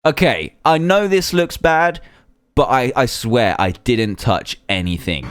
Okay, I know this looks bad, but I swear I didn't touch anything.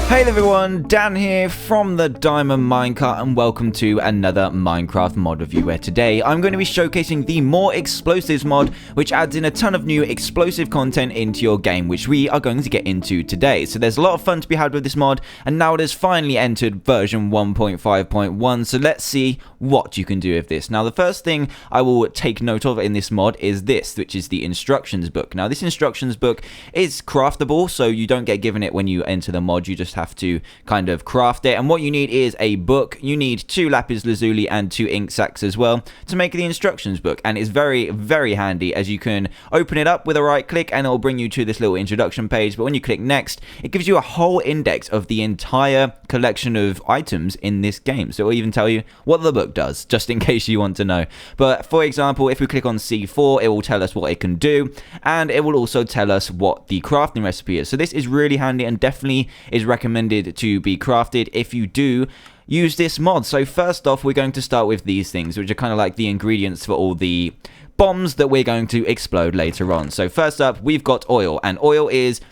Hey everyone, Dan here from the Diamond Minecart and welcome to another Minecraft mod review where today I'm going to be showcasing the More Explosives mod, which adds in a ton of new explosive content into your game, which we are going to get into today. So there's a lot of fun to be had with this mod, and now it has finally entered version 1.5.1, so let's see what you can do with this. Now the first thing I will take note of in this mod is this, which is the instructions book. Now this instructions book is craftable, so you don't get given it when you enter the mod, you just have to kind of craft it. And what you need is a book. You need 2 lapis lazuli and 2 ink sacs as well to make the instructions book, and it's very, very handy as you can open it up with a right click and it will bring you to this little introduction page. But when you click next, it gives you a whole index of the entire collection of items in this game, so it will even tell you what the book does, just in case you want to know. But for example, if we click on C4, it will tell us what it can do, and it will also tell us what the crafting recipe is. So this is really handy and definitely is recommended to be crafted if you do use this mod. So first off, we're going to start with these things, which are kind of like the ingredients for all the bombs that we're going to explode later on. So first up, we've got oil, and oil is,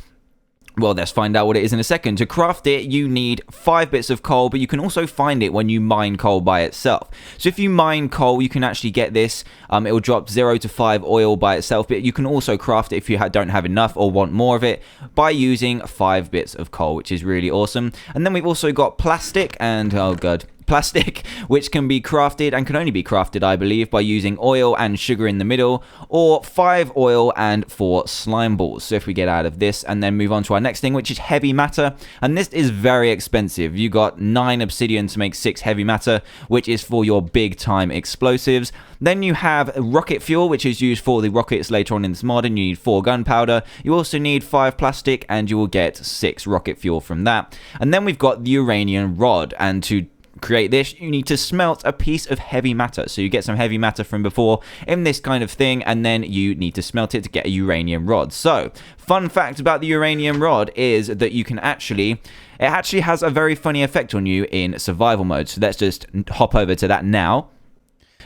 well, let's find out what it is in a second. To craft it, you need 5 bits of coal, but you can also find it when you mine coal by itself. So if you mine coal, you can actually get this. It will drop 0 to 5 oil by itself, but you can also craft it if you don't have enough or want more of it by using 5 bits of coal, which is really awesome. And then we've also got plastic and, oh god, plastic, which can be crafted and can only be crafted, I believe, by using oil and sugar in the middle, or 5 oil and 4 slime balls. So if we get out of this and then move on to our next thing, which is heavy matter, and this is very expensive. You got 9 obsidian to make 6 heavy matter, which is for your big time explosives. Then you have rocket fuel, which is used for the rockets later on in this mod, and you need 4 gunpowder. You also need 5 plastic, and you will get 6 rocket fuel from that. And then we've got the uranium rod, and to create this, you need to smelt a piece of heavy matter. So you get some heavy matter from before in this kind of thing, and then you need to smelt it to get a uranium rod. So, fun fact about the uranium rod is that you can it actually has a very funny effect on you in survival mode. So let's just hop over to that now.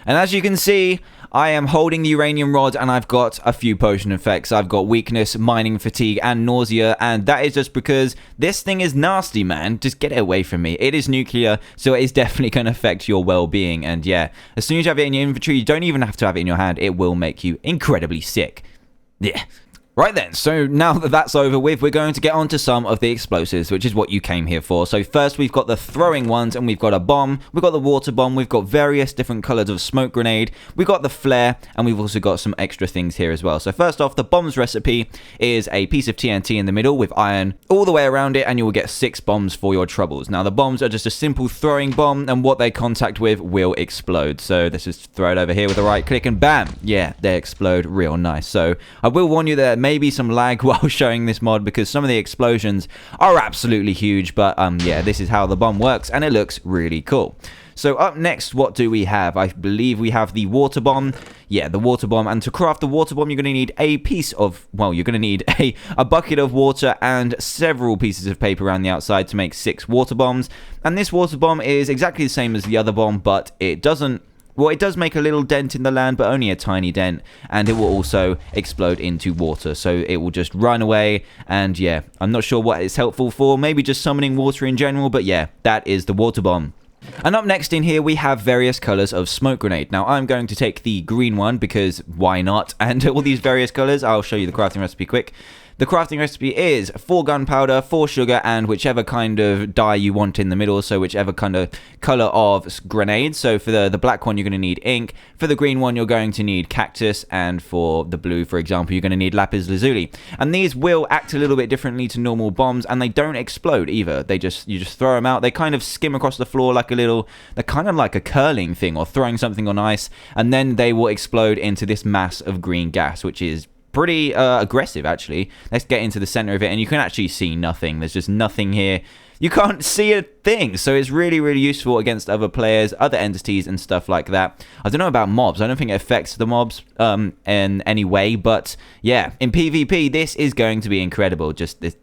And as you can see, I am holding the uranium rod and I've got a few potion effects. I've got weakness, mining fatigue, and nausea, and that is just because this thing is nasty, man. Just get it away from me. It is nuclear, so it is definitely going to affect your well-being. And yeah, as soon as you have it in your inventory, you don't even have to have it in your hand. It will make you incredibly sick. Yeah. Right then, so now that that's over with, we're going to get on to some of the explosives, which is what you came here for. So first we've got the throwing ones, and we've got a bomb, we've got the water bomb, we've got various different colors of smoke grenade, we've got the flare, and we've also got some extra things here as well. So first off, the bomb's recipe is a piece of TNT in the middle with iron all the way around it, and you will get 6 bombs for your troubles. Now the bombs are just a simple throwing bomb, and what they contact with will explode. So let's just throw it over here with a right click, and bam! Yeah, they explode real nice. So I will warn you that maybe some lag while showing this mod because some of the explosions are absolutely huge, but yeah, this is how the bomb works and it looks really cool. So up next, what do we have? I believe we have the water bomb. Yeah, the water bomb. And to craft the water bomb, you're going to need a piece of, well, you're going to need a bucket of water and several pieces of paper around the outside to make 6 water bombs. And this water bomb is exactly the same as the other bomb, but it doesn't, well, it does make a little dent in the land, but only a tiny dent, and it will also explode into water, so it will just run away, and yeah, I'm not sure what it's helpful for, maybe just summoning water in general, but yeah, that is the water bomb. And up next in here, we have various colors of smoke grenade. Now, I'm going to take the green one, because why not? And all these various colors, I'll show you the crafting recipe quick. The crafting recipe is 4 gunpowder, 4 sugar, and whichever kind of dye you want in the middle, so whichever kind of color of grenade. So for the black one, you're going to need ink. For the green one, you're going to need cactus, and for the blue, for example, you're going to need lapis lazuli. And these will act a little bit differently to normal bombs, and they don't explode either. You just throw them out. They kind of skim across the floor like they're kind of like a curling thing or throwing something on ice, and then they will explode into this mass of green gas, which is pretty aggressive, actually. Let's get into the center of it, and you can actually see nothing. There's just nothing here. You can't see a thing, so it's really, really useful against other players, other entities, and stuff like that. I don't know about mobs. I don't think it affects the mobs in any way, but yeah, in PvP, this is going to be incredible. Just this,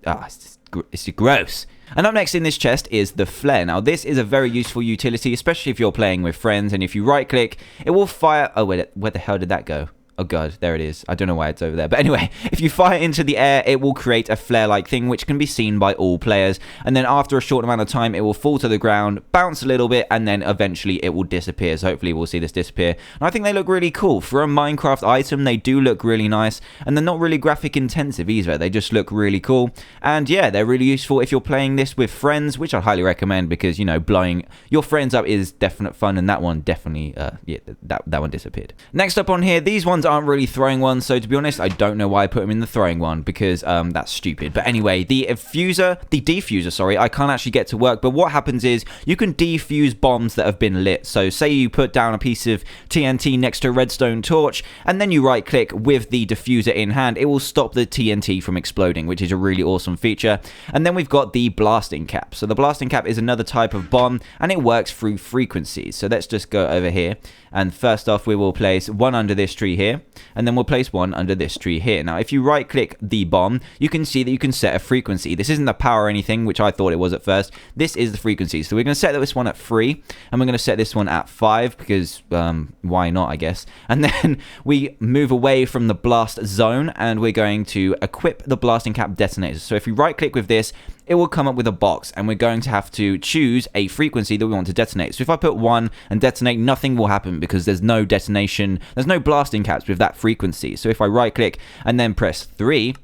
it's gross. And up next in this chest is the flare. Now, this is a very useful utility, especially if you're playing with friends, and if you right-click, it will fire... Oh, wait, where the hell did that go? Oh god, there it is. I don't know why it's over there. But anyway, if you fire into the air, it will create a flare-like thing which can be seen by all players. And then after a short amount of time, it will fall to the ground, bounce a little bit, and then eventually it will disappear. So hopefully we'll see this disappear. And I think they look really cool. For a Minecraft item, they do look really nice. And they're not really graphic intensive either. They just look really cool. And yeah, they're really useful if you're playing this with friends, which I highly recommend because, you know, blowing your friends up is definite fun. And that one definitely, yeah, that one disappeared. Next up on here, these ones aren't really throwing ones, so to be honest, I don't know why I put them in the throwing one because that's stupid. But anyway, the defuser, sorry, I can't actually get to work. But what happens is you can defuse bombs that have been lit. So say you put down a piece of TNT next to a redstone torch, and then you right click with the diffuser in hand, it will stop the TNT from exploding, which is a really awesome feature. And then we've got the blasting cap. So the blasting cap is another type of bomb, and it works through frequencies. So let's just go over here, and first off we will place one under this tree here, and then we'll place one under this tree here. Now, if you right click the bomb, you can see that you can set a frequency. This isn't the power or anything, which I thought it was at first. This is the frequency. So we're going to set this one at 3, and we're going to set this one at 5 because why not, I guess. And then we move away from the blast zone, and we're going to equip the blasting cap detonator. So if you right click with this, it will come up with a box, and we're going to have to choose a frequency that we want to detonate. So if I put 1 and detonate, nothing will happen because there's no detonation, there's no blasting caps with that frequency. So if I right click and then press 3,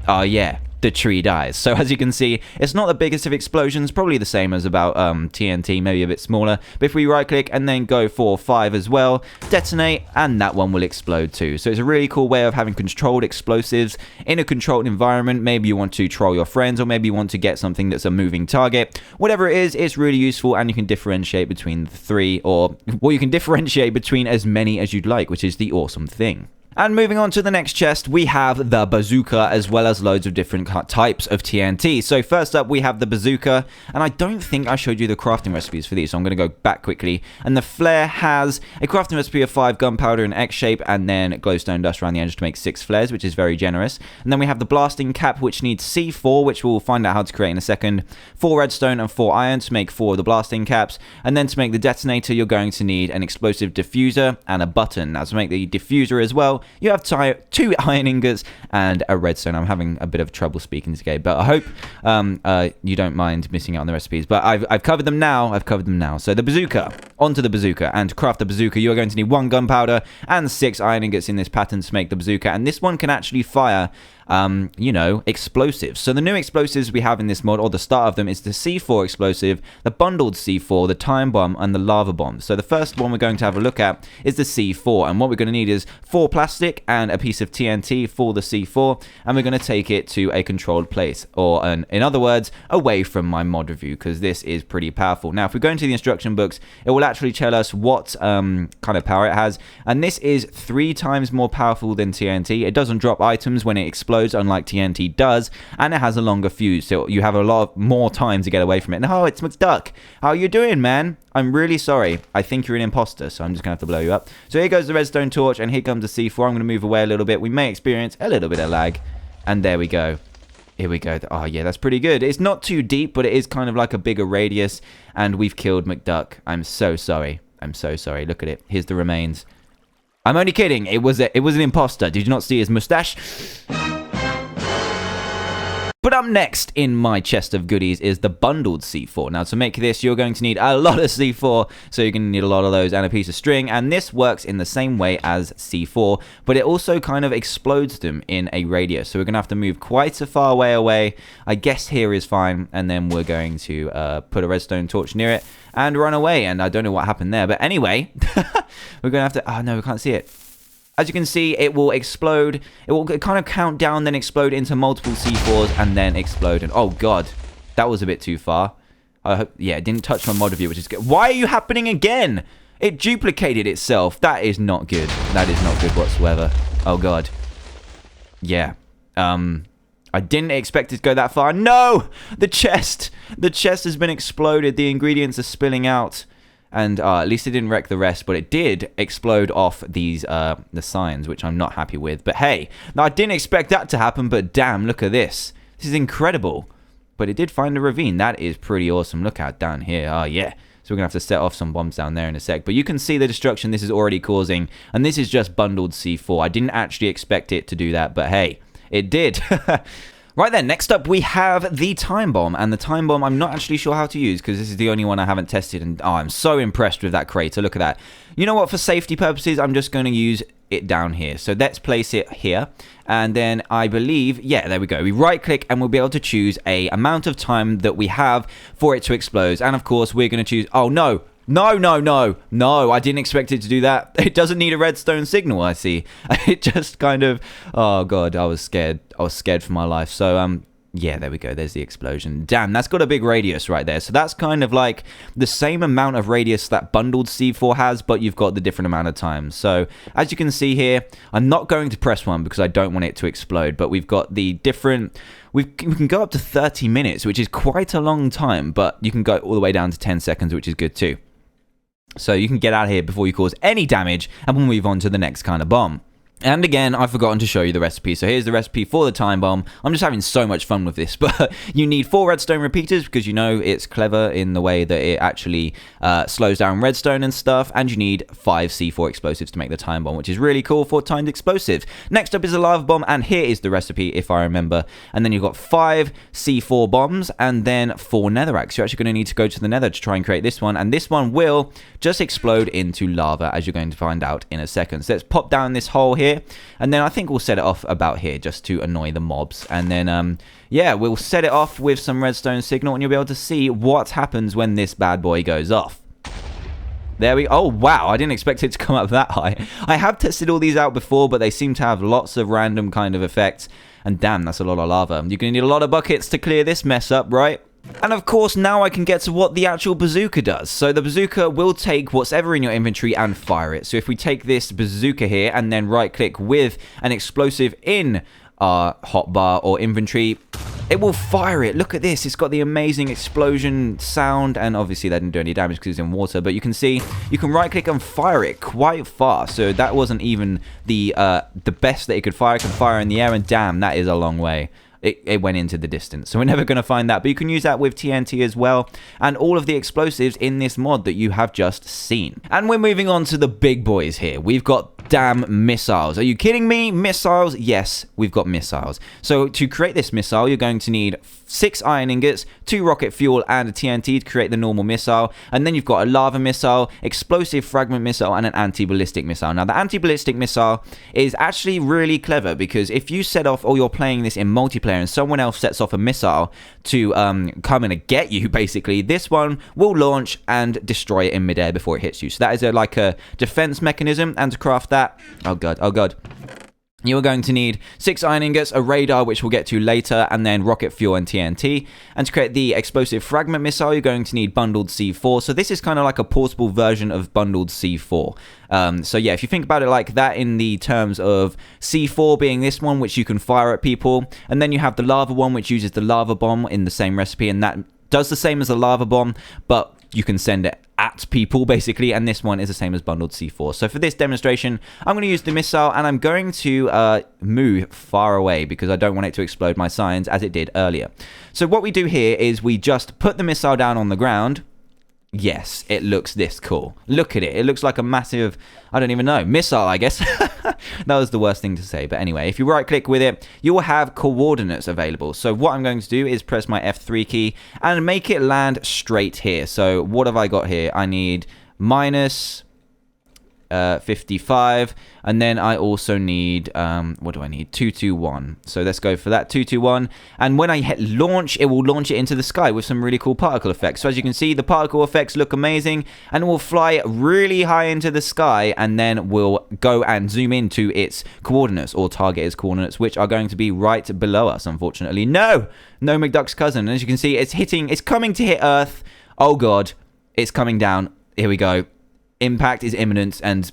oh yeah, the tree dies. So as you can see, it's not the biggest of explosions, probably the same as about TNT, maybe a bit smaller. But if we right click and then go for 5 as well, detonate, and that one will explode too. So it's a really cool way of having controlled explosives in a controlled environment. Maybe you want to troll your friends, or maybe you want to get something that's a moving target. Whatever it is, it's really useful, and you can differentiate between the 3, or well, you can differentiate between as many as you'd like, which is the awesome thing. And moving on to the next chest, we have the bazooka, as well as loads of different types of TNT. So first up, we have the bazooka, and I don't think I showed you the crafting recipes for these, so I'm going to go back quickly. And the flare has a crafting recipe of 5 gunpowder in X shape, and then glowstone dust around the edge to make 6 flares, which is very generous. And then we have the blasting cap, which needs C4, which we'll find out how to create in a second, 4 redstone and 4 iron to make 4 of the blasting caps. And then to make the detonator, you're going to need an explosive diffuser and a button. Now to make the diffuser as well, you have 2 iron ingots and a redstone. I'm having a bit of trouble speaking today, but I hope you don't mind missing out on the recipes. But I've covered them now. So the bazooka, onto the bazooka. And to craft the bazooka, you're going to need 1 gunpowder and 6 iron ingots in this pattern to make the bazooka. And this one can actually fire you know, explosives. So the new explosives we have in this mod, or the start of them, is the C4 explosive, the bundled C4, the time bomb, and the lava bomb. So the first one we're going to have a look at is the C4, and what we're going to need is 4 plastic and a piece of TNT for the C4, and we're going to take it to a controlled place, or in other words, away from my mod review, because this is pretty powerful. Now, if we go into the instruction books, it will actually tell us what kind of power it has, and this is 3 times more powerful than TNT. It doesn't drop items when it explodes, unlike TNT does, and it has a longer fuse, so you have a lot more time to get away from it. And oh, it's McDuck. How are you doing, man? I'm really sorry. I think you're an imposter, so I'm just gonna have to blow you up. So here goes the redstone torch, and here comes the C4. I'm gonna move away a little bit. We may experience a little bit of lag, and there we go. Here we go. Oh yeah, that's pretty good. It's not too deep, but it is kind of like a bigger radius, and we've killed McDuck. I'm so sorry. I'm so sorry. Look at it. Here's the remains. I'm only kidding. It was an imposter. Did you not see his mustache? But up next in my chest of goodies is the bundled C4. Now to make this, you're going to need a lot of C4, so you're going to need a lot of those and a piece of string, and this works in the same way as C4, but it also kind of explodes them in a radius, so we're going to have to move quite a far way away. I guess here is fine, and then we're going to put a redstone torch near it and run away, and I don't know what happened there, but anyway, we're going to have to, oh no, we can't see it. As you can see, it will explode. It will kind of count down, then explode into multiple C4s, and then explode. And oh god, that was a bit too far. I hope, yeah, it didn't touch my mod review, which is good. Why are you happening again? It duplicated itself. That is not good. That is not good whatsoever. Oh god. Yeah. I didn't expect it to go that far. No! The chest! The chest has been exploded. The ingredients are spilling out. And at least it didn't wreck the rest, but it did explode off these the signs, which I'm not happy with. But hey, now I didn't expect that to happen, but damn, look at this. This is incredible. but it did find a ravine. That is pretty awesome. Look out down here. Oh, yeah. So we're going to have to set off some bombs down there in a sec. But you can see the destruction this is already causing. And this is just bundled C4. I didn't actually expect it to do that, but hey, it did. Right then, next up we have the time bomb, and the time bomb I'm not actually sure how to use because this is the only one I haven't tested, and oh, I'm so impressed with that crater. Look at that. You know what, for safety purposes, I'm just going to use it down here. So let's place it here, and then I believe, yeah, there we go. We right click and we'll be able to choose a amount of time that we have for it to explode, and of course we're going to choose, oh no, no, I didn't expect it to do that. It doesn't need a redstone signal, I see. It just kind of, oh god, I was scared for my life. So yeah, there we go, there's the explosion. Damn, that's got a big radius right there. So that's kind of like the same amount of radius that bundled C4 has, but you've got the different amount of time. So as you can see here, I'm not going to press 1 because I don't want it to explode, but we've got the different, we can go up to 30 minutes, which is quite a long time, but you can go all the way down to 10 seconds, which is good too. So you can get out of here before you cause any damage, and we'll move on to the next kind of bomb. And again, I've forgotten to show you the recipe. So here's the recipe for the time bomb. I'm just having so much fun with this. But you need 4 redstone repeaters because you know it's clever in the way that it actually slows down redstone and stuff. And you need 5 C4 explosives to make the time bomb, which is really cool for timed explosives. Next up is a lava bomb, and here is the recipe if I remember. And then you've got 5 C4 bombs and then 4 Nether Axe. You're actually going to need to go to the Nether to try and create this one. And this one will just explode into lava, as you're going to find out in a second. So let's pop down this hole here. And then I think we'll set it off about here just to annoy the mobs. And then, yeah, we'll set it off with some redstone signal, and you'll be able to see what happens when this bad boy goes off. There we go. Oh, wow. I didn't expect it to come up that high. I have tested all these out before, but they seem to have lots of random kind of effects. And damn, that's a lot of lava. You're going to need a lot of buckets to clear this mess up, right? And of course, now I can get to what the actual bazooka does. So the bazooka will take what's ever in your inventory and fire it. So if we take this bazooka here and then right click with an explosive in our hotbar or inventory, it will fire it. Look at this. It's got the amazing explosion sound, and obviously that didn't do any damage because it's in water, but you can see you can right click and fire it quite fast. So that wasn't even the best that it could fire. It can fire in the air, and damn, that is a long way. It went into the distance, so we're never going to find that. But you can use that with TNT as well, and all of the explosives in this mod that you have just seen. And we're moving on to the big boys here. We've got damn missiles. Are you kidding me? Missiles? Yes, we've got missiles. So to create this missile, you're going to need 6 iron ingots, 2 rocket fuel, and a TNT to create the normal missile. And then you've got a lava missile, explosive fragment missile, and an anti-ballistic missile. Now, the anti-ballistic missile is actually really clever because if you set off, or you're playing this in multiplayer, and someone else sets off a missile to come in and get you, basically, this one will launch and destroy it in midair before it hits you. So that is like a defense mechanism, and to craft that, oh god, you are going to need 6 iron ingots, a radar, which we'll get to later, and then rocket fuel and TNT. And to create the explosive fragment missile, you're going to need bundled C4. So this is kind of like a portable version of bundled C4. So yeah, if you think about it like that in the terms of C4 being this one, which you can fire at people, and then you have the lava one, which uses the lava bomb in the same recipe, and that does the same as the lava bomb, but you can send it at people, basically, and this one is the same as bundled C4. So for this demonstration, I'm going to use the missile, and I'm going to move far away because I don't want it to explode my signs as it did earlier. So what we do here is we just put the missile down on the ground. Yes, it looks this cool. Look at it. It looks like a massive, I don't even know, missile, I guess. That was the worst thing to say. But anyway, if you right click with it, you will have coordinates available. So what I'm going to do is press my F3 key and make it land straight here. So what have I got here? I need minus 55, and then I also need what do I need? 221. So let's go for that, 221. And when I hit launch, it will launch it into the sky with some really cool particle effects. So as you can see, the particle effects look amazing, and it will fly really high into the sky, and then we'll go and zoom into its coordinates, or target its coordinates, which are going to be right below us, unfortunately. No McDuck's cousin. And as you can see, it's coming to hit Earth. Oh god, it's coming down. Here we go. Impact is imminent, and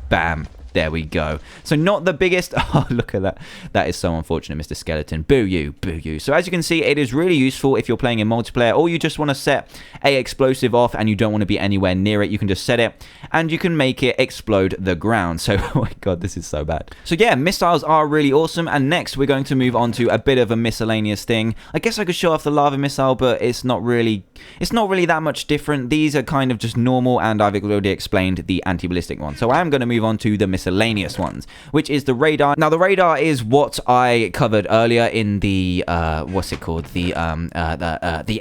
bam. There we go. So not the biggest. Oh, look at that. That is so unfortunate, Mr. Skeleton. Boo you, boo you. So as you can see, it is really useful if you're playing in multiplayer, or you just want to set a explosive off and you don't want to be anywhere near it. You can just set it and you can make it explode the ground. So, oh my god, this is so bad. So yeah, missiles are really awesome. And next we're going to move on to a bit of a miscellaneous thing. I guess I could show off the lava missile, but it's not really that much different. These are kind of just normal, and I've already explained the anti-ballistic one. So I am going to move on to the miscellaneous ones, which is the radar. Now the radar is what I covered earlier in the what's it called, the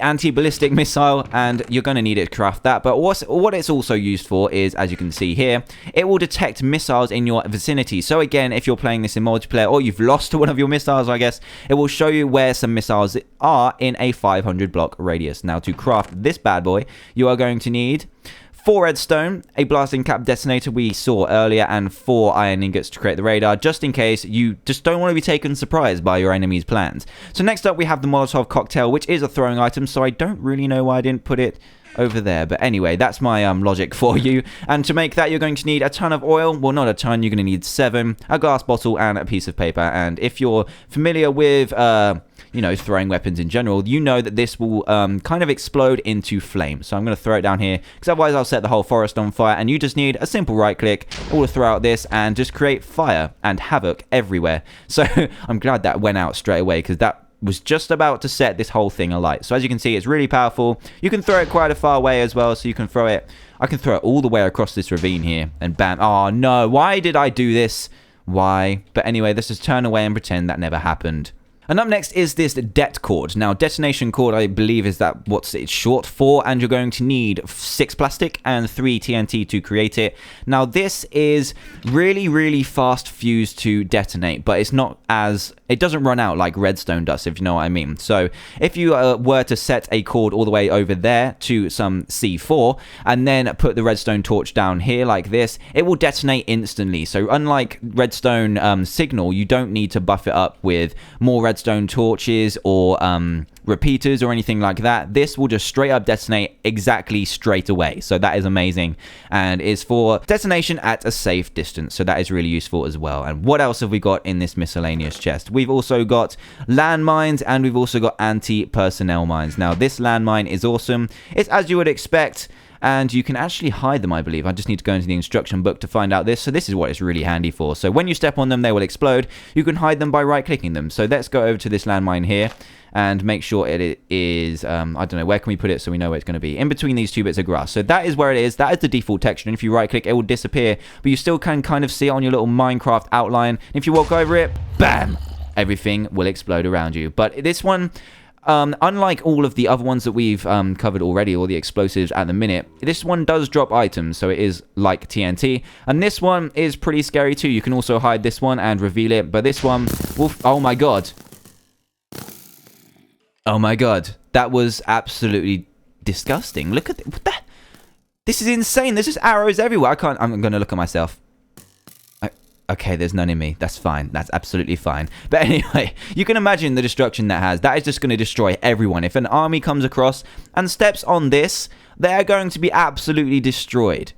anti-ballistic missile, and you're going to need it to craft that. But what it's also used for is, as you can see here, it will detect missiles in your vicinity. So again, if you're playing this in multiplayer, or you've lost one of your missiles, I guess, it will show you where some missiles are in a 500 block radius. Now to craft this bad boy, you are going to need 4 redstone, a blasting cap detonator we saw earlier, and 4 iron ingots to create the radar, just in case you just don't want to be taken surprised by your enemy's plans. So next up we have the Molotov Cocktail, which is a throwing item, so I don't really know why I didn't put it over there. But anyway, that's my logic for you. And to make that, you're going to need a ton of oil. Well, not a ton, you're going to need 7, a glass bottle, and a piece of paper. And if you're familiar with you know, throwing weapons in general, you know that this will kind of explode into flame. So I'm going to throw it down here, because otherwise I'll set the whole forest on fire, and you just need a simple right click, all to throw out this, and just create fire and havoc everywhere. So I'm glad that went out straight away, because that was just about to set this whole thing alight. So as you can see, it's really powerful. You can throw it quite a far away as well, so you can throw it, I can throw it all the way across this ravine here, and bam. Oh no, why did I do this? Why? But anyway, let's just turn away and pretend that never happened. And up next is this Det Cord. Now, detonation cord, I believe, is that what it's short for, and you're going to need 6 plastic and 3 TNT to create it. Now, this is really, really fast fuse to detonate, but it's not as... It doesn't run out like redstone does, if you know what I mean. So, if you were to set a cord all the way over there to some C4, and then put the redstone torch down here like this, it will detonate instantly. So, unlike redstone signal, you don't need to buff it up with more redstone torches or repeaters or anything like that. This will just straight up detonate exactly straight away. So that is amazing, and is for detonation at a safe distance. So that is really useful as well. And what else have we got in this miscellaneous chest? We've also got landmines, and we've also got anti-personnel mines. Now this landmine is awesome. It's as you would expect, and you can actually hide them, I believe. I just need to go into the instruction book to find out this. So this is what it's really handy for. So when you step on them, they will explode. You can hide them by right-clicking them. So let's go over to this landmine here and make sure it is, I don't know, where can we put it so we know where it's going to be? In between these 2 bits of grass. So that is where it is. That is the default texture. And if you right-click, it will disappear. But you still can kind of see it on your little Minecraft outline. And if you walk over it, bam! Everything will explode around you. But this one... unlike all of the other ones that we've covered already, all the explosives at the minute, this one does drop items, so it is like TNT. And this one is pretty scary too. You can also hide this one and reveal it, but this one will... Oh my god. Oh my god. That was absolutely disgusting. Look at what the... This is insane. There's just arrows everywhere. I'm going to look at myself. Okay, there's none in me. That's fine. That's absolutely fine. But anyway, you can imagine the destruction that has. That is just going to destroy everyone. If an army comes across and steps on this, they're going to be absolutely destroyed.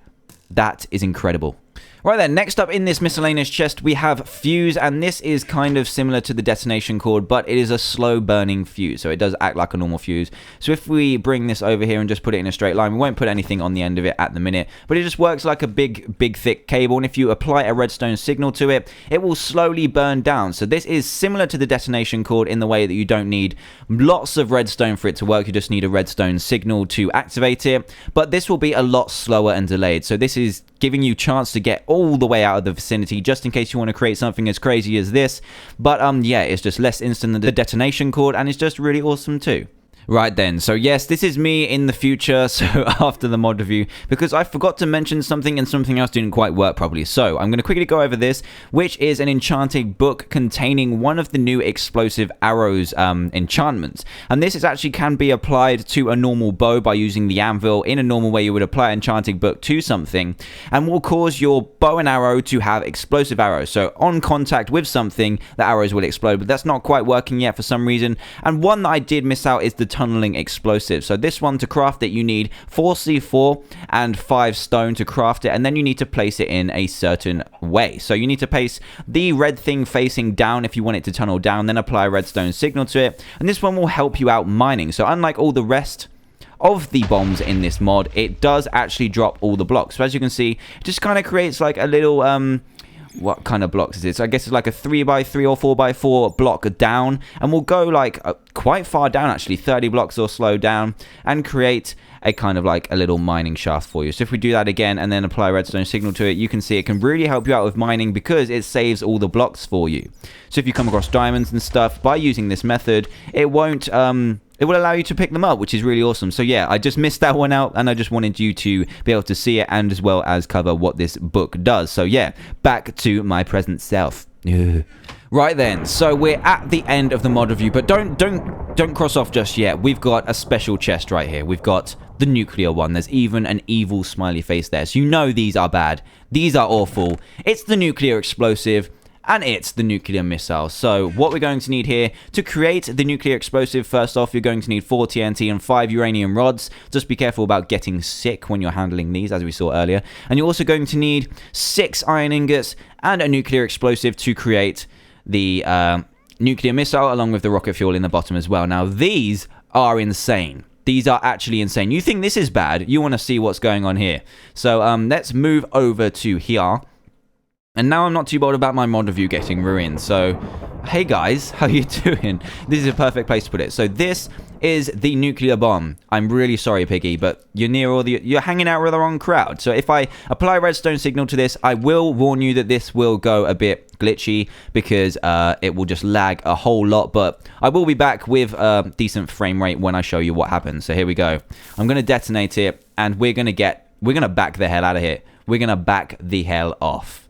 That is incredible. Right then, next up in this miscellaneous chest, we have fuse, and this is kind of similar to the detonation cord, but it is a slow burning fuse, so it does act like a normal fuse. So if we bring this over here and just put it in a straight line, we won't put anything on the end of it at the minute, but it just works like a big thick cable, and if you apply a redstone signal to it, it will slowly burn down. So this is similar to the detonation cord in the way that you don't need lots of redstone for it to work, you just need a redstone signal to activate it, but this will be a lot slower and delayed. So this is giving you chance to get all the way out of the vicinity, just in case you want to create something as crazy as this. But yeah, it's just less instant than the detonation cord, and it's just really awesome too. Right then, so yes, this is me in the future, so after the mod review, because I forgot to mention something and something else didn't quite work properly. So I'm going to quickly go over this, which is an enchanting book containing one of the new explosive arrows enchantments. And this is actually can be applied to a normal bow by using the anvil in a normal way you would apply an enchanting book to something, and will cause your bow and arrow to have explosive arrows. So on contact with something, the arrows will explode, but that's not quite working yet for some reason. And one that I did miss out is the tunneling explosive. So this one, to craft it, you need 4C4 and 5 stone to craft it, and then you need to place it in a certain way. So you need to place the red thing facing down if you want it to tunnel down, then apply a redstone signal to it, and this one will help you out mining. So unlike all the rest of the bombs in this mod, it does actually drop all the blocks. So as you can see, it just kind of creates like a little what kind of blocks is it? So I guess it's like a 3x3 or 4x4 block down, and we'll go like quite far down, actually 30 blocks or so down, and create a kind of like a little mining shaft for you. So if we do that again and then apply a redstone signal to it, you can see it can really help you out with mining because it saves all the blocks for you. So if you come across diamonds and stuff by using this method, it won't it will allow you to pick them up, which is really awesome. So yeah, I just missed that one out, and I just wanted you to be able to see it, and as well as cover what this book does. So yeah, back to my present self. Right then, so we're at the end of the mod review, but don't cross off just yet. We've got a special chest right here. We've got the nuclear one. There's even an evil smiley face there. So you know these are bad. These are awful. It's the nuclear explosive, and it's the nuclear missile. So what we're going to need here to create the nuclear explosive, first off, you're going to need 4 TNT and 5 uranium rods. Just be careful about getting sick when you're handling these, as we saw earlier. And you're also going to need 6 iron ingots and a nuclear explosive to create the nuclear missile, along with the rocket fuel in the bottom as well. Now, these are insane. These are actually insane. You think this is bad, you want to see what's going on here. So let's move over to here. And now I'm not too bothered about my mod review getting ruined. So, hey guys, how you doing? This is a perfect place to put it. So this is the nuclear bomb. I'm really sorry, Piggy, but you're hanging out with the wrong crowd. So if I apply a redstone signal to this, I will warn you that this will go a bit glitchy because it will just lag a whole lot. But I will be back with a decent frame rate when I show you what happens. So here we go. I'm going to detonate it, and we're going to back the hell out of here. We're going to back the hell off.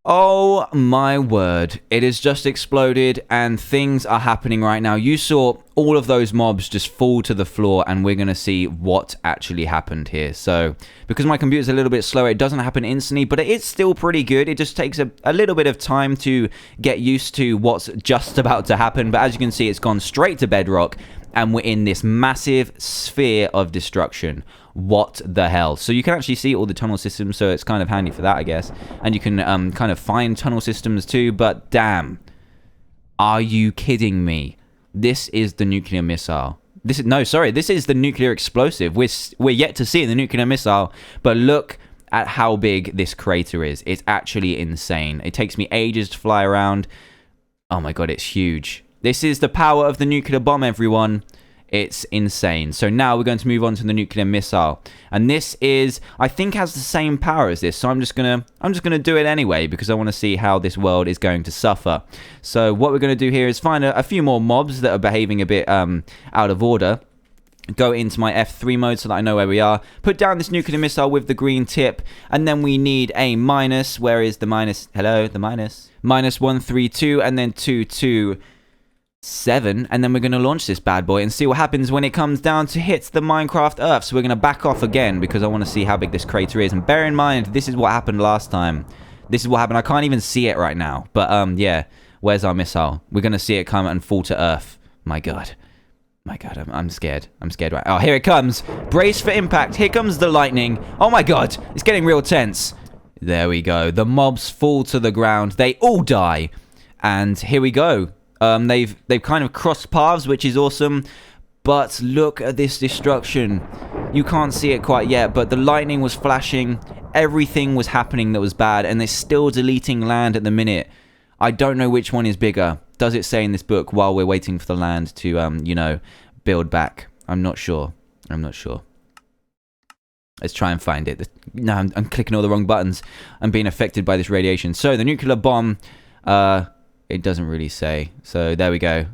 Oh my word, it has just exploded and things are happening right now. You saw all of those mobs just fall to the floor, and we're going to see what actually happened here. So, because my computer's a little bit slower, it doesn't happen instantly, but it is still pretty good. It just takes a little bit of time to get used to what's just about to happen. But as you can see, it's gone straight to bedrock, and we're in this massive sphere of destruction. What the hell? So you can actually see all the tunnel systems, so it's kind of handy for that, I guess. And you can kind of find tunnel systems too, but damn. Are you kidding me? This is the nuclear missile. This is the nuclear explosive. We're yet to see the nuclear missile, but look at how big this crater is. It's actually insane. It takes me ages to fly around. Oh my god, it's huge. This is the power of the nuclear bomb, everyone. It's insane. So now we're going to move on to the nuclear missile, and this is, I think, has the same power as this. So I'm just gonna do it anyway because I want to see how this world is going to suffer. So what we're going to do here is find a few more mobs that are behaving a bit out of order. Go into my F3 mode so that I know where we are. Put down this nuclear missile with the green tip, and then we need a minus. Where is the minus? Hello, the minus. -132 and then 227, and then we're going to launch this bad boy and see what happens when it comes down to hit the Minecraft Earth. So we're going to back off again because I want to see how big this crater is. And bear in mind, this is what happened last time. This is what happened. I can't even see it right now. But yeah, where's our missile? We're going to see it come and fall to Earth. My god. My god, I'm scared. I'm scared right. Oh, here it comes. Brace for impact. Here comes the lightning. Oh my god, it's getting real tense. There we go. The mobs fall to the ground. They all die. And here we go. They've kind of crossed paths, which is awesome. But look at this destruction. You can't see it quite yet, but the lightning was flashing. Everything was happening that was bad, and they're still deleting land at the minute. I don't know which one is bigger. Does it say in this book while we're waiting for the land to, you know, build back? I'm not sure. I'm not sure. Let's try and find it. No, I'm clicking all the wrong buttons. I'm being affected by this radiation. So the nuclear bomb, it doesn't really say. So there we go.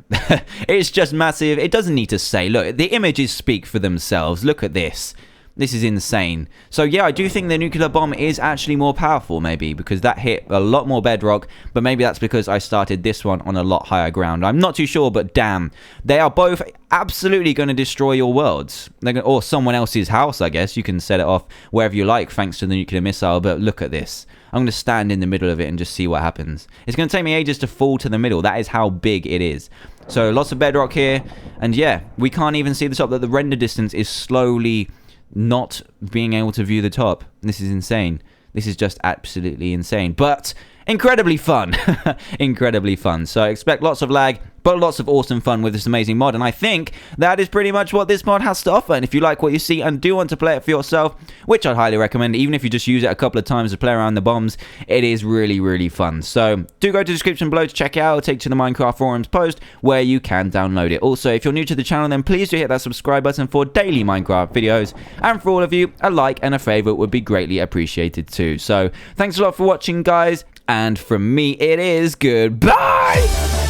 It's just massive. It doesn't need to say. Look, the images speak for themselves. Look at this. This is insane. So yeah, I do think the nuclear bomb is actually more powerful, maybe, because that hit a lot more bedrock, but maybe that's because I started this one on a lot higher ground. I'm not too sure, but damn, they are both absolutely going to destroy your worlds. Or someone else's house, I guess. You can set it off wherever you like thanks to the nuclear missile, but look at this. I'm going to stand in the middle of it and just see what happens. It's going to take me ages to fall to the middle. That is how big it is. So lots of bedrock here, and yeah, we can't even see the top. That the render distance is slowly not being able to view the top. This is insane. This is just absolutely insane, but incredibly fun. Incredibly fun. So expect lots of lag, but lots of awesome fun with this amazing mod, and I think that is pretty much what this mod has to offer. And if you like what you see and do want to play it for yourself, which I'd highly recommend, even if you just use it a couple of times to play around the bombs, it is really, really fun. So do go to the description below to check it out. I'll take you to the Minecraft forums post where you can download it. Also, if you're new to the channel, then please do hit that subscribe button for daily Minecraft videos, and for all of you, a like and a favorite would be greatly appreciated too. So thanks a lot for watching, guys, and from me it is goodbye.